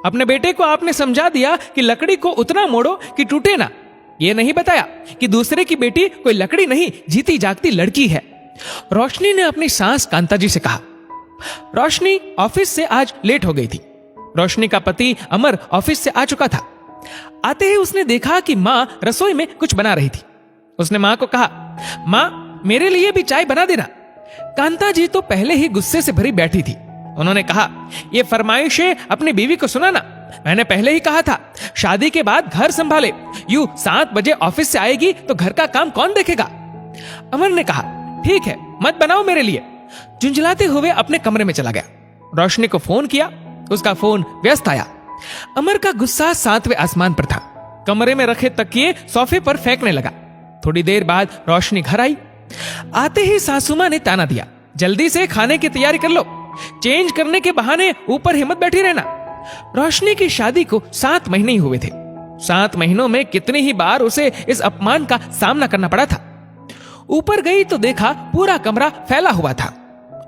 अपने बेटे को आपने समझा दिया कि लकड़ी को उतना मोड़ो कि टूटे ना। ये नहीं बताया कि दूसरे की बेटी कोई लकड़ी नहीं, जीती जागती लड़की है। रोशनी ने अपनी सास कांता जी से कहा। रोशनी ऑफिस से आज लेट हो गई थी। रोशनी का पति अमर ऑफिस से आ चुका था। आते ही उसने देखा कि मां रसोई में कुछ बना रही थी। उसने मां को कहा, मां मेरे लिए भी चाय बना देना। कांता जी तो पहले ही गुस्से से भरी बैठी थी। उन्होंने कहा, ये फरमाइशें अपनी बीवी को सुनाना। मैंने पहले ही कहा था शादी के बाद घर संभाले, यूं 7 बजे ऑफिस से आएगी तो घर का काम कौन देखेगा। अमर ने कहा, ठीक है मत बनाओ मेरे लिए। झुंझलाते हुए अपने कमरे में चला गया। रोशनी को फोन किया, उसका फोन व्यस्त आया। अमर का गुस्सा 7वें आसमान पर था। कमरे में रखे तकिए सोफे पर फेंकने लगा। थोड़ी देर बाद रोशनी घर आई। आते ही सासू मां ने ताना दिया, जल्दी से खाने की तैयारी कर लो, चेंज करने के बहाने ऊपर हिम्मत बैठी रहना। रोशनी की शादी को 7 महीने ही हुए थे। 7 महीनों में कितनी ही बार उसे इस अपमान का सामना करना पड़ा था। ऊपर गई तो देखा पूरा कमरा फैला हुआ था।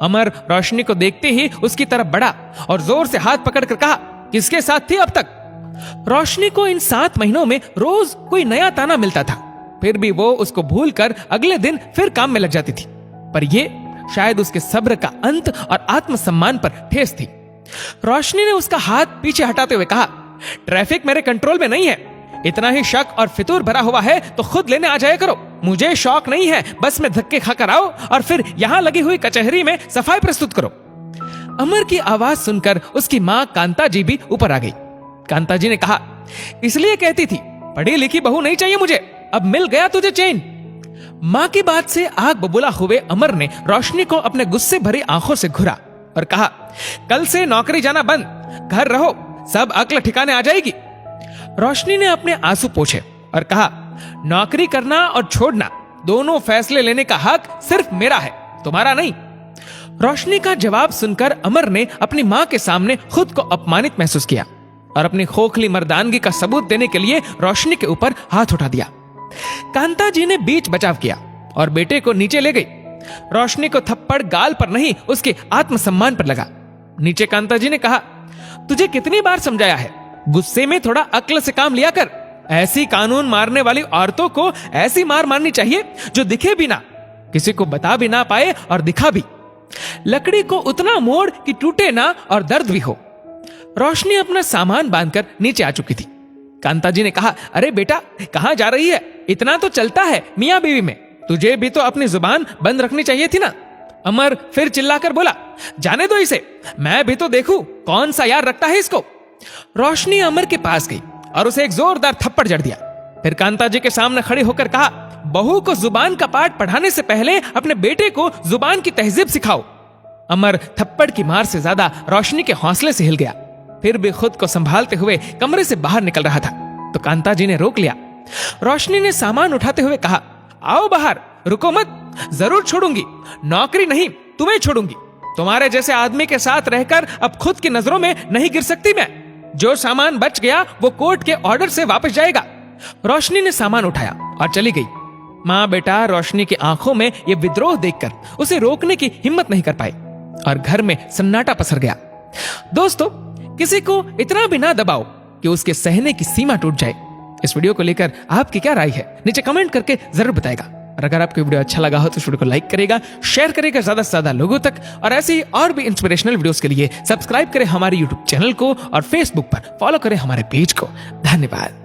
अमर रोशनी को देखते ही उसकी तरफ बढ़ा और जोर से हाथ पकड़कर कहा, किसके साथ थी अब तक। रोशनी को इन 7 महीनों में रोज कोई नया ताना मिलता था, फिर भी वो उसको भूलकर अगले दिन फिर काम में लग जाती थी। पर ये शायद उसके सब्र का अंत और आत्मसम्मान पर ठेस थी। रोशनी ने उसका हाथ पीछे हटाते हुए कहा, ट्रैफिक मेरे कंट्रोल में नहीं है। इतना ही शक और फितूर भरा हुआ है तो खुद लेने आ जाया करो। मुझे शौक नहीं है बस में धक्के खाकर आओ और फिर यहां लगी हुई कचहरी में सफाई प्रस्तुत करो। अमर की आवाज सुनकर उसकी मां कांता जी भी ऊपर आ गई। कांता जी ने कहा, इसलिए कहती थी पढ़ी लिखी बहू नहीं चाहिए मुझे, अब मिल गया तुझे चैन। मां की बात से आग बबूला हुए अमर ने रोशनी को अपने गुस्से भरी आंखों से घुरा और कहा, कल से नौकरी जाना बंद, घर रहो, सब अक्ल ठिकाने आ जाएगी। रोशनी ने अपने आंसू पोंछे और कहा, नौकरी करना और छोड़ना दोनों फैसले लेने का हक सिर्फ मेरा है, तुम्हारा नहीं। रोशनी का जवाब सुनकर अमर ने अपनी मां के सामने खुद को अपमानित महसूस किया और अपनी खोखली मर्दानगी का सबूत देने के लिए रोशनी के ऊपर हाथ उठा दिया। कांता जी ने बीच बचाव किया और बेटे को नीचे ले गई। रोशनी को थप्पड़ गाल पर नहीं उसके आत्मसम्मान पर लगा। नीचे कांता जी ने कहा, तुझे कितनी बार समझाया है, गुस्से में थोड़ा अक्ल से काम लिया कर। ऐसी कानून मारने वाली औरतों को ऐसी मार मारनी चाहिए जो दिखे भी ना, किसी को बता भी ना पाए और दिखा भी। लकड़ी को उतना मोड़ कि टूटे ना और दर्द भी हो। रोशनी अपना सामान बांधकर नीचे आ चुकी थी। कांता जी ने कहा, अरे बेटा कहां जा रही है, इतना तो चलता है मियां बीवी में, तुझे भी तो अपनी जुबान बंद रखनी चाहिए थी ना। अमर फिर चिल्लाकर बोला, जाने दो इसे, मैं भी तो देखूं कौन सा यार रखता है इसको। रोशनी अमर के पास गई और उसे एक जोरदार थप्पड़ जड़ दिया। फिर कांता जी के सामने खड़ी होकर कहा, बहू को जुबान का पाठ पढ़ाने से पहले अपने बेटे को जुबान की तहजीब सिखाओ। अमर थप्पड़ की मार से ज्यादा रोशनी के हौसले से हिल गया। फिर भी खुद को संभालते हुए कमरे से बाहर निकल रहा था तो कांता जी ने रोक लिया। रोशनी ने सामान उठाते हुए कहा, आओ बाहर, रुको मत, जरूर छोड़ूंगी, नौकरी नहीं तुम्हें छोड़ूंगी। तुम्हारे जैसे आदमी के साथ रहकर अब खुद की नजरों में नहीं गिर सकती मैं। जो सामान बच गया वो कोर्ट के ऑर्डर से वापस जाएगा। रोशनी ने सामान उठाया और चली गई। मां बेटा रोशनी की आंखों में यह विद्रोह देखकर उसे रोकने की हिम्मत नहीं कर पाए और घर में सन्नाटा पसर गया। दोस्तों, किसी को इतना भी ना दबाओ कि उसके सहने की सीमा टूट जाए। इस वीडियो को लेकर आपकी क्या राय है, नीचे कमेंट करके जरूर बताएगा। और अगर आपको वीडियो अच्छा लगा हो तो इस वीडियो को लाइक करेगा, शेयर करेगा ज्यादा से ज्यादा लोगों तक। और ऐसी और भी इंस्पिरेशनल वीडियोस के लिए सब्सक्राइब करें हमारे यूट्यूब चैनल को और फेसबुक पर फॉलो करें हमारे पेज को। धन्यवाद।